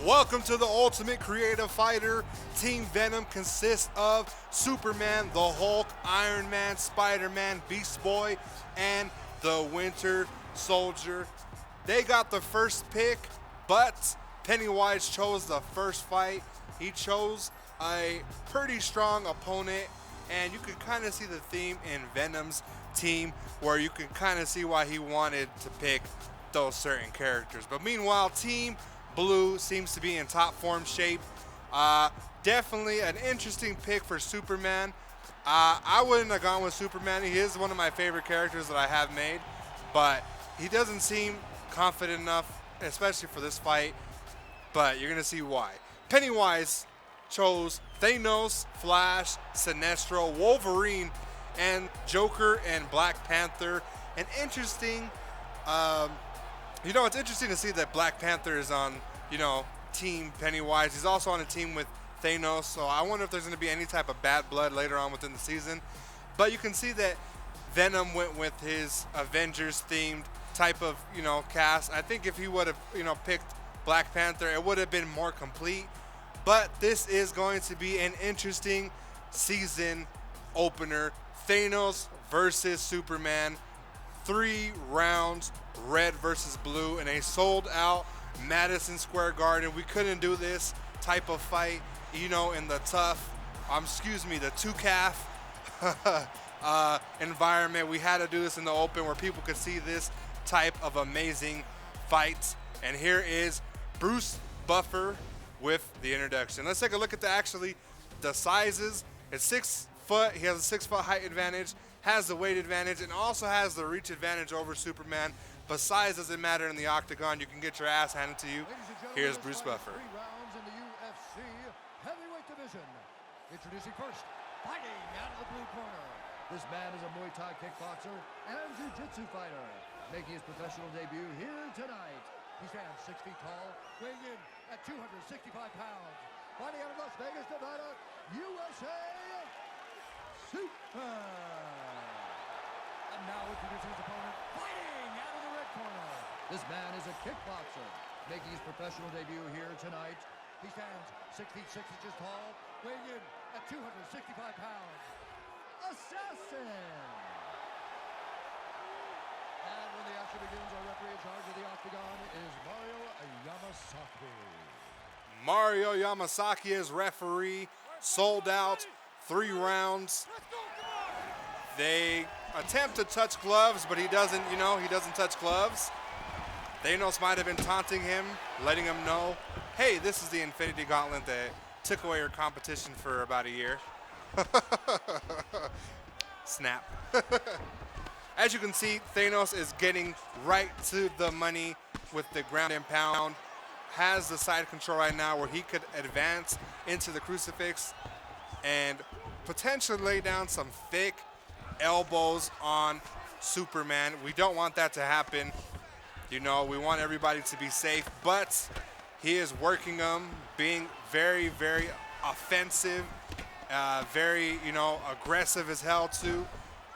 Welcome to the Ultimate Creative Fighter. Team Venom consists of Superman, the Hulk, Iron Man, Spider-Man, Beast Boy, and the Winter Soldier. They got the first pick, but Pennywise chose the first fight. He chose a pretty strong opponent, and you can kind of see the theme in Venom's team where you can kind of see why he wanted to pick those certain characters. But meanwhile, Team Blue seems to be in top form shape. Definitely an interesting pick for Superman. I wouldn't have gone with Superman. He is one of my favorite characters that I have made, but he doesn't seem confident enough, especially for this fight, but you're going to see why. Pennywise chose Thanos, Flash, Sinestro, Wolverine, and Joker and Black Panther. An interesting, it's interesting to see that Black Panther is on, Team Pennywise. He's also on a team with Thanos, so I wonder if there's going to be any type of bad blood later on within the season. But you can see that Venom went with his Avengers-themed type of, cast. I think if he would have, picked Black Panther, it would have been more complete. But this is going to be an interesting season opener. Thanos versus Superman. 3 rounds, red versus blue, in a sold-out Madison Square Garden. We couldn't do this type of fight, in the the TUCAF environment. We had to do this in the open where people could see this type of amazing fights. And here is Bruce Buffer with the introduction. Let's take a look at the sizes. It's 6 foot. He has a 6 foot height advantage, has the weight advantage, and also has the reach advantage over Superman. But size doesn't matter in the octagon. You can get your ass handed to you. Here's Bruce Buffer. 3 rounds in the UFC heavyweight division. Introducing first, fighting out of the blue corner. This man is a Muay Thai kickboxer and jiu-jitsu fighter, making his professional debut here tonight. He stands 6 feet tall, weighing in at 265 pounds. Fighting out of Las Vegas, Nevada, USA, Superman. And now introducing his opponent, fighting out of the red corner. This man is a kickboxer, making his professional debut here tonight. He stands 6 feet 6 inches tall, weighing in at 265 pounds. Assassin! And when the action begins, our referee in charge of the octagon is Mario Yamasaki. Mario Yamasaki is referee. Sold out, 3 rounds. They attempt to touch gloves, but he doesn't touch gloves. Thanos might have been taunting him, letting him know, hey, this is the Infinity Gauntlet that took away your competition for about a year. Snap. As you can see, Thanos is getting right to the money with the ground and pound. Has the side control right now where he could advance into the crucifix and potentially lay down some thick elbows on Superman. We don't want that to happen. We want everybody to be safe, but he is working them, being very, very offensive, very, aggressive as hell too,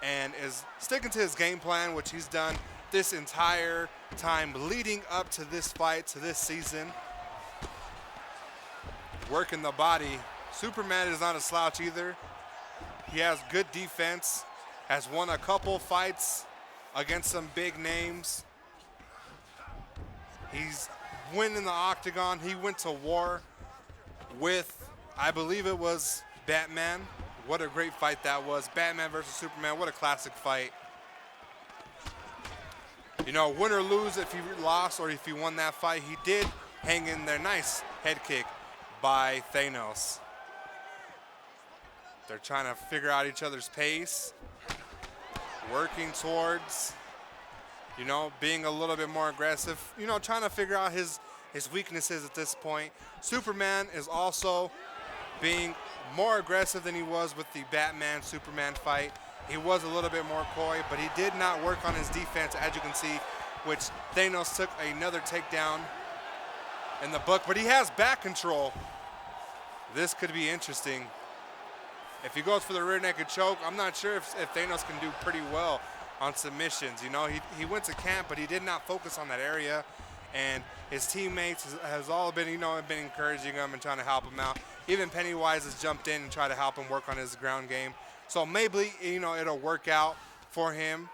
and is sticking to his game plan, which he's done this entire time leading up to this fight, to this season. Working the body. Superman is not a slouch either. He has good defense, has won a couple fights against some big names. He's winning the octagon. He went to war with, I believe it was Batman. What a great fight that was. Batman versus Superman, what a classic fight. Win or lose if he lost or if he won that fight, he did hang in there. Nice head kick by Thanos. They're trying to figure out each other's pace. Working towards, being a little bit more aggressive. Trying to figure out his weaknesses at this point. Superman is also being more aggressive than he was with the Batman-Superman fight. He was a little bit more coy, but he did not work on his defense, as you can see, which Thanos took another takedown in the book, but he has back control. This could be interesting. If he goes for the rear naked choke, I'm not sure if Thanos can do pretty well on submissions. He went to camp, but he did not focus on that area. and his teammates has all been, been encouraging him and trying to help him out. Even Pennywise has jumped in and tried to help him work on his ground game. So maybe, it'll work out for him.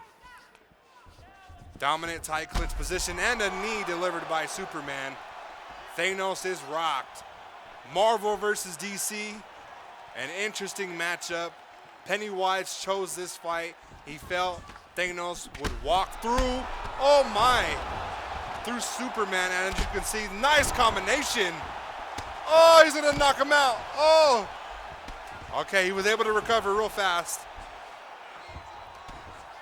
Dominant tight clinch position and a knee delivered by Superman. Thanos is rocked. Marvel versus DC, an interesting matchup. Pennywise chose this fight. He felt Thanos would walk through. Oh my! Through Superman, and as you can see, nice combination. Oh, he's gonna knock him out. Oh! Okay, he was able to recover real fast.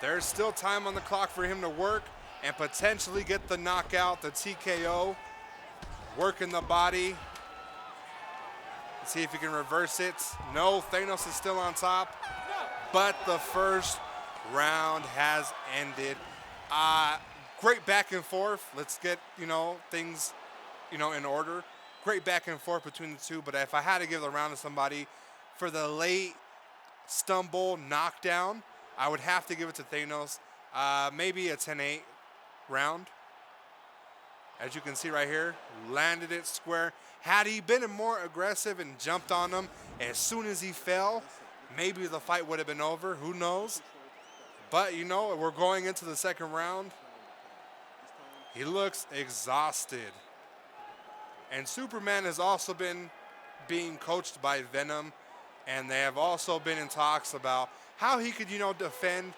There's still time on the clock for him to work and potentially get the knockout, the TKO. Working the body. Let's see if he can reverse it. No, Thanos is still on top. But the first round has ended. Great back and forth. Let's get, things, in order. Great back and forth between the two. But if I had to give the round to somebody for the late stumble knockdown, I would have to give it to Thanos. Maybe a 10-8 round. As you can see right here, landed it square. Had he been more aggressive and jumped on him as soon as he fell, maybe the fight would have been over. Who knows? But, we're going into the second round. He looks exhausted. And Superman has also been being coached by Venom, and they have also been in talks about how he could, defend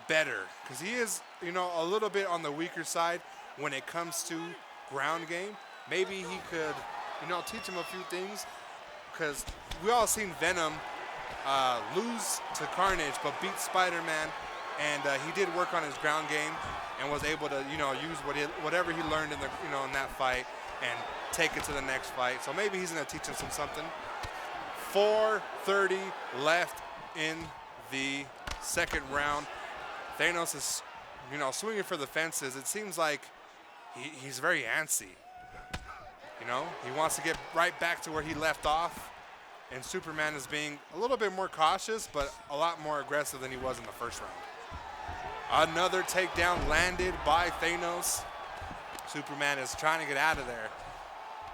better. Because he is, a little bit on the weaker side when it comes to ground game. Maybe he could, teach him a few things. Because we all seen Venom lose to Carnage, but beat Spider-Man. And he did work on his ground game and was able to, use whatever he learned in the, in that fight and take it to the next fight. So maybe he's going to teach him something. 4:30 left in the second round. Thanos is, swinging for the fences. It seems like he's very antsy. He wants to get right back to where he left off. And Superman is being a little bit more cautious, but a lot more aggressive than he was in the first round. Another takedown landed by Thanos. Superman is trying to get out of there.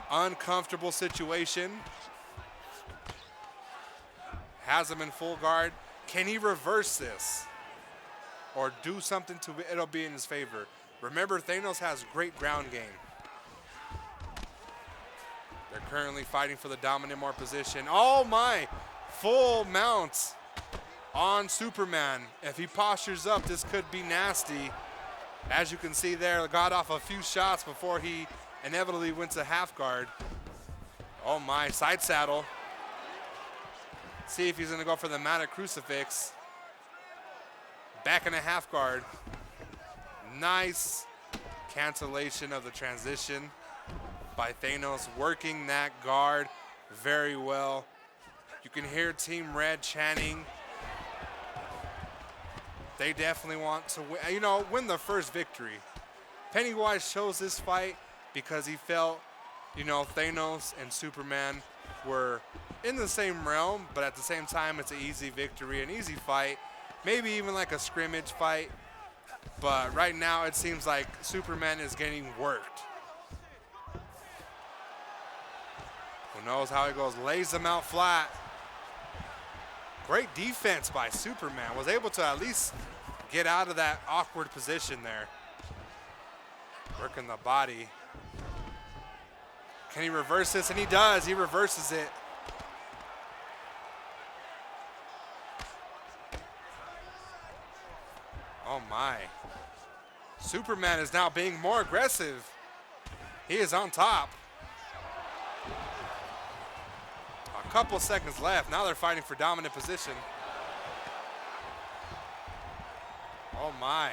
Uncomfortable situation. Has him in full guard. Can he reverse this? Or do something to it'll be in his favor? Remember, Thanos has great ground game. They're currently fighting for the dominant more position. Oh my! Full mounts on Superman. If he postures up, this could be nasty. As you can see there, got off a few shots before he inevitably went to half guard. Oh my, side saddle. See if he's gonna go for the mounted crucifix. Back in a half guard. Nice cancellation of the transition by Thanos, working that guard very well. You can hear Team Red chanting. They definitely want to win the first victory. Pennywise chose this fight because he felt, Thanos and Superman were in the same realm, but at the same time, it's an easy victory, an easy fight. Maybe even like a scrimmage fight. But right now, it seems like Superman is getting worked. Who knows how it goes? Lays him out flat. Great defense by Superman. Was able to at least get out of that awkward position there. Working the body. Can he reverse this? And he does. He reverses it. Oh my. Superman is now being more aggressive. He is on top. A couple seconds left. Now they're fighting for dominant position. Oh my.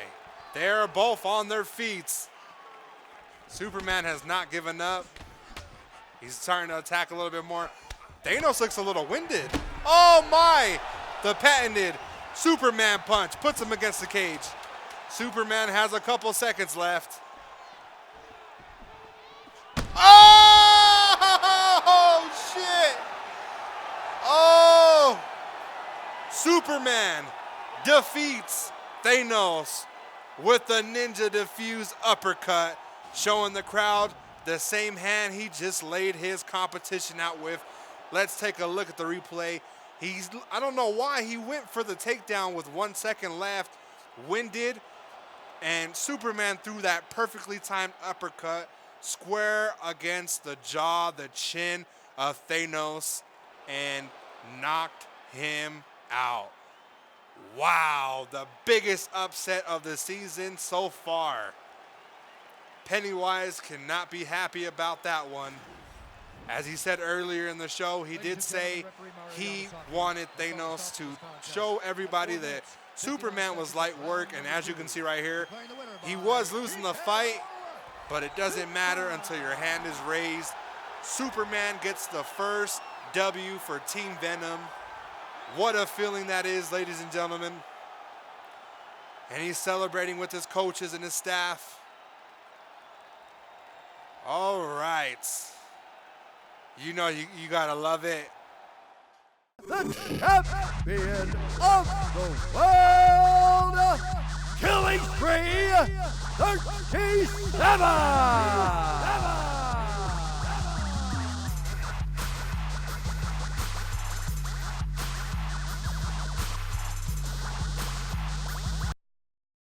They're both on their feet. Superman has not given up. He's starting to attack a little bit more. Thanos looks a little winded. Oh my! The patented Superman punch puts him against the cage. Superman has a couple seconds left. Oh, shit! Oh! Superman defeats Thanos with the ninja diffuse uppercut. showing the crowd the same hand he just laid his competition out with. Let's take a look at the replay. I don't know why he went for the takedown with 1 second left, winded, and Superman threw that perfectly timed uppercut square against the jaw, the chin of Thanos, and knocked him out. Wow, the biggest upset of the season so far. Pennywise cannot be happy about that one. As he said earlier in the show, he did say he wanted Thanos to show everybody that Superman was light work, and as you can see right here, he was losing the fight, but it doesn't matter until your hand is raised. Superman gets the first W for Team Venom. What a feeling that is, ladies and gentlemen. And he's celebrating with his coaches and his staff. All right. You know you gotta love it. The champion of the world, Killing Spree 37!